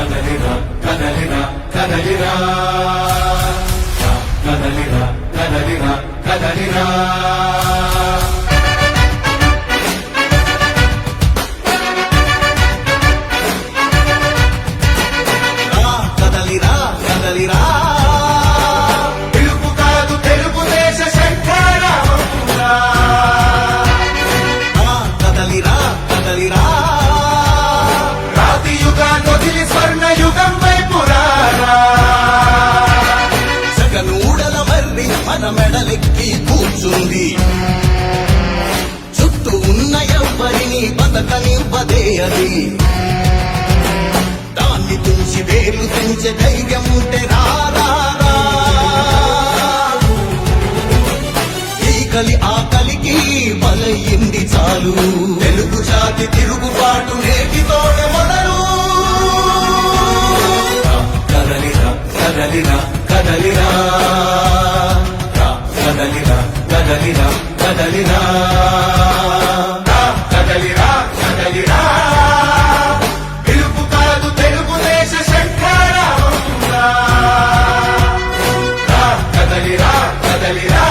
కదలిరా కదలిరా కదలిరా కదలిరా కదలిరా కదలిరా కదలిరా కదలిరా పిలుపు కాదు తెలుగుదేశ శంఖారావమురా కదలిరా కదలిరా రాతి యుగాన్ని వదిలి స్వర్ణ యుగం వైపు రారా జగనూడల మర్రి మన మెడలెక్కి కూర్చుంది చుట్టూ ఉన్న ఎవ్వరిని బతకనివ్వదే అది దాన్ని తుంచి వేలు తెంచే ధైర్యం ఉంటే రారా ఈకలి ఆకలికి బలయింది చాలు తెలుగు జాతి తిరుగుబాటు నేటితోనే మొదలు కదలిరా కదలిరా కదలిరా కదలిరా కదలిరా కదలిరా కదలిరా కదలిరా పిలుపు కాదు తెలుగుదేశ శంఖారావమురా కదలిరా కదలిరా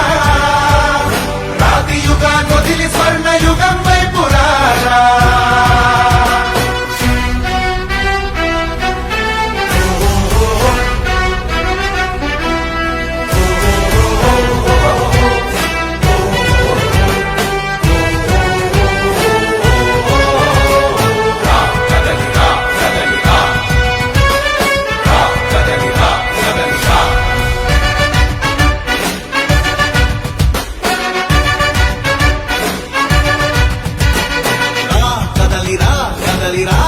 రాతి యుగాన్ని వదిలి స్వర్ణ యుగం వైపు రారా కదలిరా కదలిరా కదలిరా కదలిరా కదలిరా కదలిరా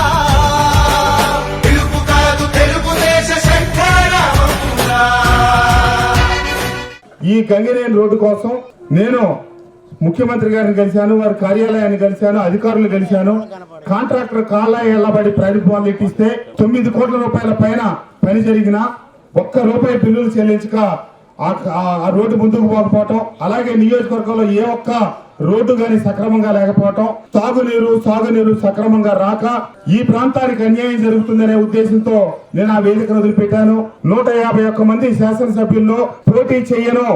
పిలుపు కాదు తెలుగుదేశ శంఖారావమురా ఈ గంగినేని రోడ్డు కోసం నేను ముఖ్యమంత్రి గారిని కలిశాను, వారి కార్యాలయాన్ని కలిశాను, అధికారులు కలిశాను. కాంట్రాక్టర్ కాళ్ళ ఎల్లబడి ప్రతిపాదనలు ఇట్టిస్తే 9 కోట్ల రూపాయల పైన పని జరిగిన ₹1 బిల్లులు చెల్లించక ఆ రోడ్డు ముందుకు పోకపోవటం, అలాగే నియోజకవర్గంలో ఏ ఒక్క రోడ్డు గాని సక్రమంగా లేకపోవటం, సాగునీరు సక్రమంగా రాక ఈ ప్రాంతానికి అన్యాయం జరుగుతుందనే ఉద్దేశంతో నేను ఆ వేదికను వదిలిపెట్టాను. 151 మంది శాసనసభ్యుల్లో పోటీ చేయను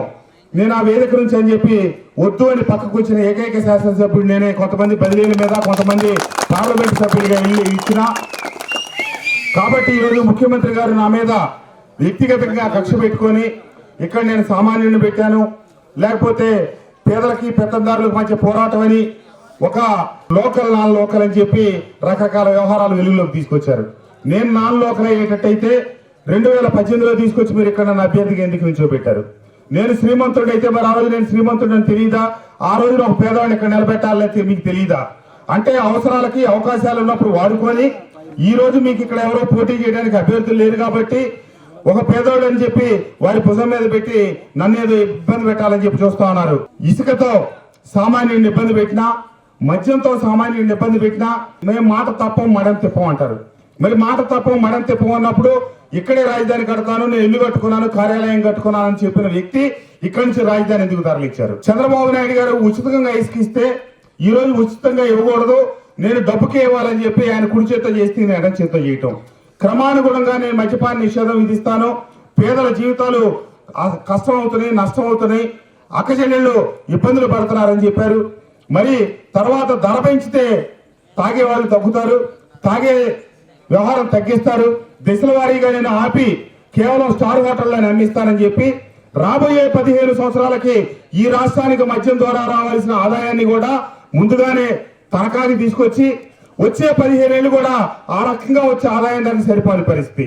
నేను ఆ వేదిక నుంచి అని చెప్పి వద్దు అని పక్కకు వచ్చిన ఏకైక శాసనసభ్యుడు నేనే. కొంతమంది బదిలీల మీద, కొంతమంది పార్లమెంట్ సభ్యులుగా ఇచ్చిన. కాబట్టి ఈరోజు ముఖ్యమంత్రి గారు నా మీద వ్యక్తిగతంగా కక్ష పెట్టుకొని ఇక్కడ నేను సామాన్యుని పెట్టాను, లేకపోతే పేదలకి పెత్తందారులకు మధ్య పోరాటం అని ఒక లోకల్ నాన్ లోకల్ అని చెప్పి రకరకాల వ్యవహారాలు వెలుగులోకి తీసుకొచ్చారు. నేను నాన్ లోకల్ అయ్యేటట్టయితే 2018లో తీసుకొచ్చి మీరు ఇక్కడ నన్ను అభ్యర్థిగా ఎందుకు నిల్చోబెట్టారు? నేను శ్రీమంతుడు అయితే మరి ఆ రోజు నేను శ్రీమంతుడు అని తెలియదా? ఆ రోజున ఒక పేదవాడిని ఇక్కడ నిలబెట్టాలని మీకు తెలియదా? అంటే అవసరాలకి అవకాశాలు ఉన్నప్పుడు వాడుకొని ఈ రోజు మీకు ఇక్కడ ఎవరో పోటీ చేయడానికి అభ్యర్థులు లేరు కాబట్టి ఒక పేదవాడు అని చెప్పి వారి భుజం మీద పెట్టి నన్ను ఏదో ఇబ్బంది పెట్టాలని చెప్పి చూస్తా ఉన్నారు. ఇసుకతో సామాన్యుడిని ఇబ్బంది పెట్టినా, మద్యంతో సామాన్యుడిని ఇబ్బంది పెట్టినా మేము మాట తప్పం మడం తిప్పం అంటారు. మరి మాట తప్పం మడం తిప్పం అన్నప్పుడు ఇక్కడే రాజధాని కడతాను, నేను ఇల్లు కట్టుకున్నాను, కార్యాలయం కట్టుకున్నాను అని చెప్పిన వ్యక్తి ఇక్కడి నుంచి రాజధాని ఎందుకు తరలిచ్చారు? చంద్రబాబు నాయుడు గారు ఉచితంగా ఇసుకిస్తే ఈ రోజు ఉచితంగా ఇవ్వకూడదు, నేను డబ్బుకే ఇవ్వాలని చెప్పి ఆయన కుడి చేత్తో చేస్తే నేను ఎడం చేత్తో చేయటం. క్రమానుగుణంగా నేను మద్యపాన నిషేధం విధిస్తాను, పేదల జీవితాలు కష్టం అవుతున్నాయి, నష్టం అవుతున్నాయి, అక్కచెల్లెళ్ళు ఇబ్బందులు పడుతున్నారని చెప్పారు. మరి తర్వాత ధర పెంచితే తాగే వాళ్ళు తగ్గుతారు, తాగే వ్యవహారం తగ్గిస్తారు. దశల వారీగా నేను ఆపి కేవలం స్టార్ హోటల్లో అమ్మిస్తానని చెప్పి రాబోయే 15 సంవత్సరాలకి ఈ రాష్ట్రానికి మద్యం ద్వారా రావాల్సిన ఆదాయాన్ని కూడా ముందుగానే తనఖాకి తీసుకొచ్చి వచ్చే 15 ఏళ్ళు కూడా ఆ రకంగా వచ్చే ఆదాయం దానికి సరిపోని పరిస్థితి.